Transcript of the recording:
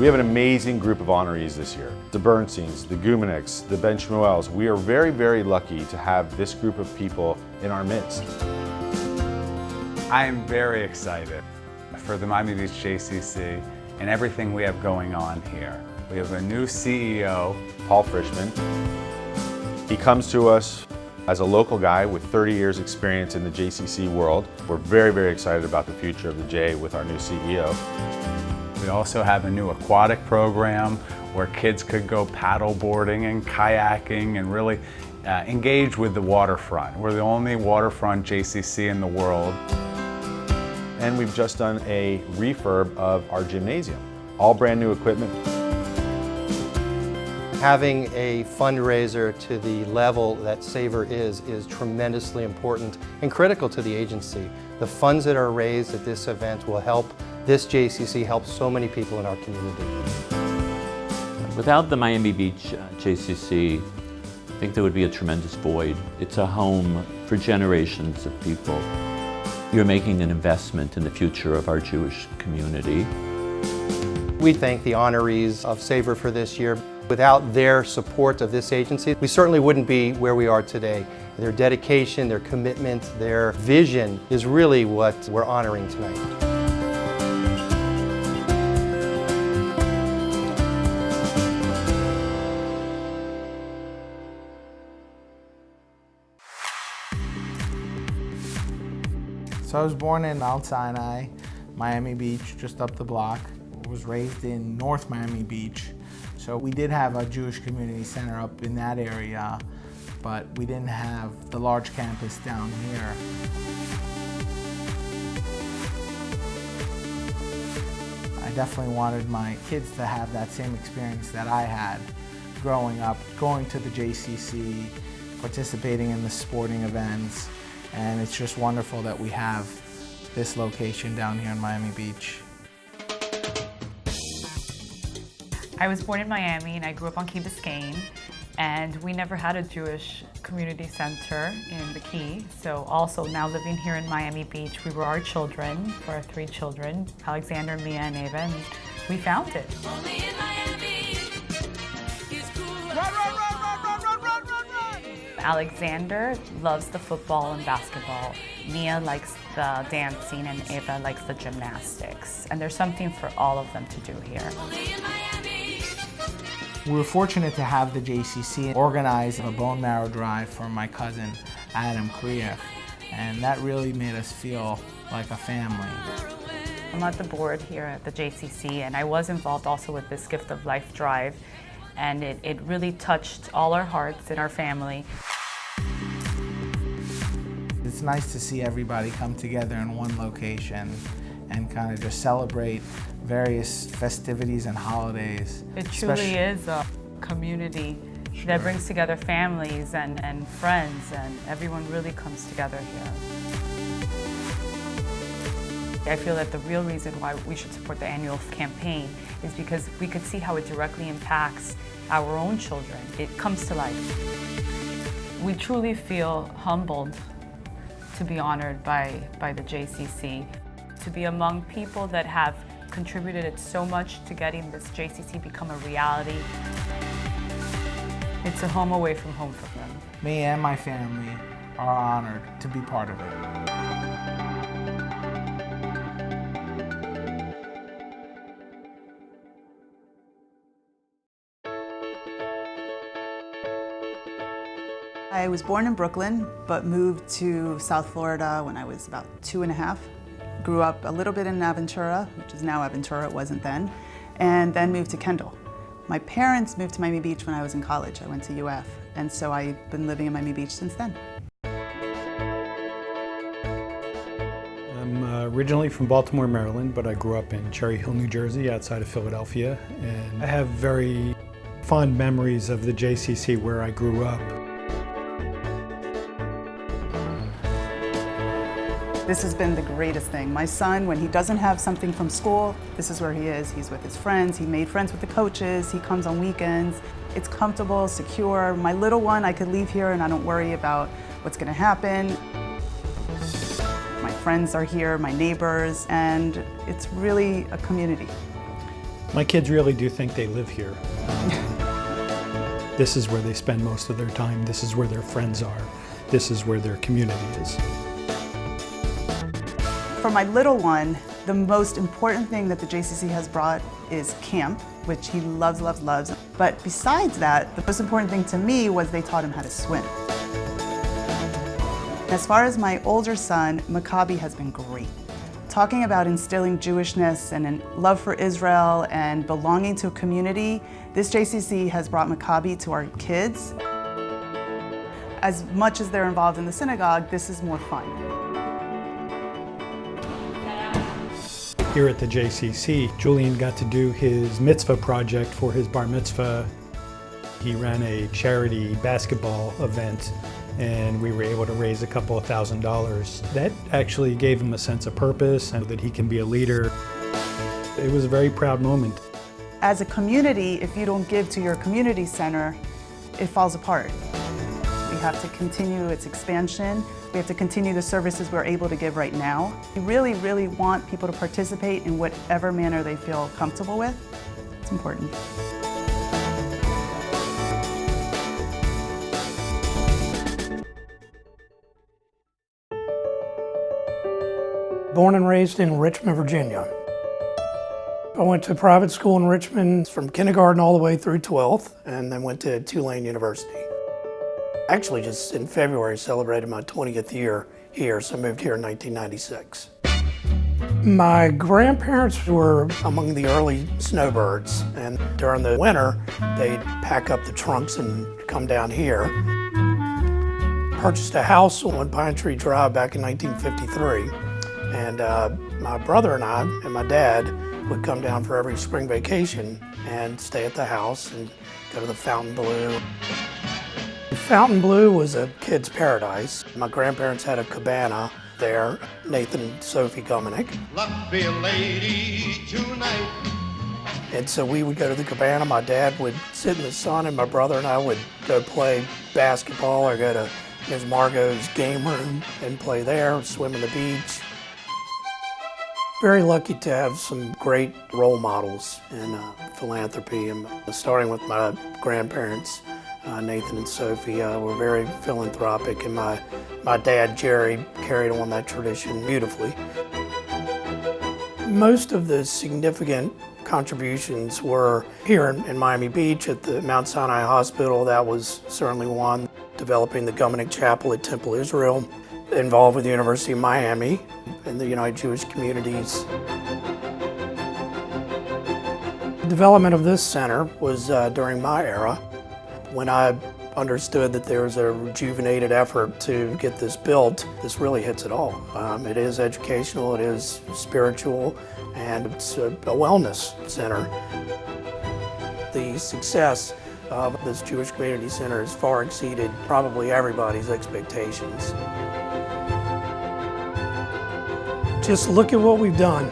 We have an amazing group of honorees this year. The Bernsteins, the Gumenicks, the Ben-Shmuels. We are very, very lucky to have this group of people in our midst. I am very excited for the Miami Beach JCC and everything we have going on here. We have a new CEO, Paul Frischman. He comes to us as a local guy with 30 years experience in the JCC world. We're very, very excited about the future of the J with our new CEO. We also have a new aquatic program where kids could go paddle boarding and kayaking and really engage with the waterfront. We're the only waterfront JCC in the world. And we've just done a refurb of our gymnasium. All brand new equipment. Having a fundraiser to the level that Savor is tremendously important and critical to the agency. The funds that are raised at this event will help this JCC help so many people in our community. Without the Miami Beach JCC, I think there would be a tremendous void. It's a home for generations of people. You're making an investment in the future of our Jewish community. We thank the honorees of Savor for this year. Without their support of this agency, we certainly wouldn't be where we are today. Their dedication, their commitment, their vision is really what we're honoring tonight. So I was born in Mount Sinai, Miami Beach, just up the block. I was raised in North Miami Beach. So we did have a Jewish community center up in that area, but we didn't have the large campus down here. I definitely wanted my kids to have that same experience that I had growing up, going to the JCC, participating in the sporting events, and it's just wonderful that we have this location down here in Miami Beach. I was born in Miami and I grew up on Key Biscayne, and we never had a Jewish community center in the Key. So also now living here in Miami Beach, we were our children, for our 3 children, Alexander, Mia, and Ava, and we found it. Only in Miami is cool. Run! Alexander loves the football and basketball. Mia likes the dancing and Ava likes the gymnastics. And there's something for all of them to do here. Only in Miami. We were fortunate to have the JCC organize a bone marrow drive for my cousin, Adam Krief, and that really made us feel like a family. I'm at the board here at the JCC, and I was involved also with this Gift of Life drive, and it really touched all our hearts in our family. It's nice to see everybody come together in one location and kind of just celebrate various festivities and holidays. It truly is a community that brings together families and friends, and everyone really comes together here. I feel that the real reason why we should support the annual campaign is because we could see how it directly impacts our own children. It comes to life. We truly feel humbled to be honored by the JCC, to be among people that have contributed so much to getting this JCC become a reality. It's a home away from home for them. Me and my family are honored to be part of it. I was born in Brooklyn, but moved to South Florida when I was about 2.5. Grew up a little bit in Aventura, which is now Aventura, it wasn't then, and then moved to Kendall. My parents moved to Miami Beach when I was in college. I went to UF, and so I've been living in Miami Beach since then. I'm originally from Baltimore, Maryland, but I grew up in Cherry Hill, New Jersey, outside of Philadelphia, and I have very fond memories of the JCC where I grew up. This has been the greatest thing. My son, when he doesn't have something from school, this is where he is. He's with his friends, he made friends with the coaches, he comes on weekends. It's comfortable, secure. My little one, I could leave here and I don't worry about what's gonna happen. My friends are here, my neighbors, and it's really a community. My kids really do think they live here. This is where they spend most of their time. This is where their friends are. This is where their community is. For my little one, the most important thing that the JCC has brought is camp, which he loves, loves, loves. But besides that, the most important thing to me was they taught him how to swim. As far as my older son, Maccabi has been great. Talking about instilling Jewishness and a love for Israel and belonging to a community, this JCC has brought Maccabi to our kids. As much as they're involved in the synagogue, this is more fun. Here at the JCC, Julian got to do his mitzvah project for his bar mitzvah. He ran a charity basketball event and we were able to raise a couple of $1,000. That actually gave him a sense of purpose and that he can be a leader. It was a very proud moment. As a community, if you don't give to your community center, it falls apart. We have to continue its expansion. We have to continue the services we're able to give right now. We really, really want people to participate in whatever manner they feel comfortable with. It's important. Born and raised in Richmond, Virginia. I went to private school in Richmond from kindergarten all the way through 12th, and then went to Tulane University. Actually, just in February, celebrated my 20th year here, so I moved here in 1996. My grandparents were among the early snowbirds, and during the winter, they'd pack up the trunks and come down here. Purchased a house on Pine Tree Drive back in 1953, and my brother and I and my dad would come down for every spring vacation and stay at the house and go to the Fontainebleau. Fontainebleau was a kid's paradise. My grandparents had a cabana there, Nathan and Sophie Gumenick. Luck be a lady tonight. And so we would go to the cabana. My dad would sit in the sun and my brother and I would go play basketball or go to Ms. Margot's game room and play there, swim in the beach. Very lucky to have some great role models in philanthropy, and starting with my grandparents, Nathan and Sophie, were very philanthropic, and my dad, Jerry, carried on that tradition beautifully. Most of the significant contributions were here in Miami Beach at the Mount Sinai Hospital. That was certainly one. Developing the Gumenick Chapel at Temple Israel, involved with the University of Miami and the United Jewish Communities. The development of this center was during my era, when I understood that there was a rejuvenated effort to get this built. This really hits it all. It is educational, it is spiritual, and it's a wellness center. The success of this Jewish Community Center has far exceeded probably everybody's expectations. Just look at what we've done.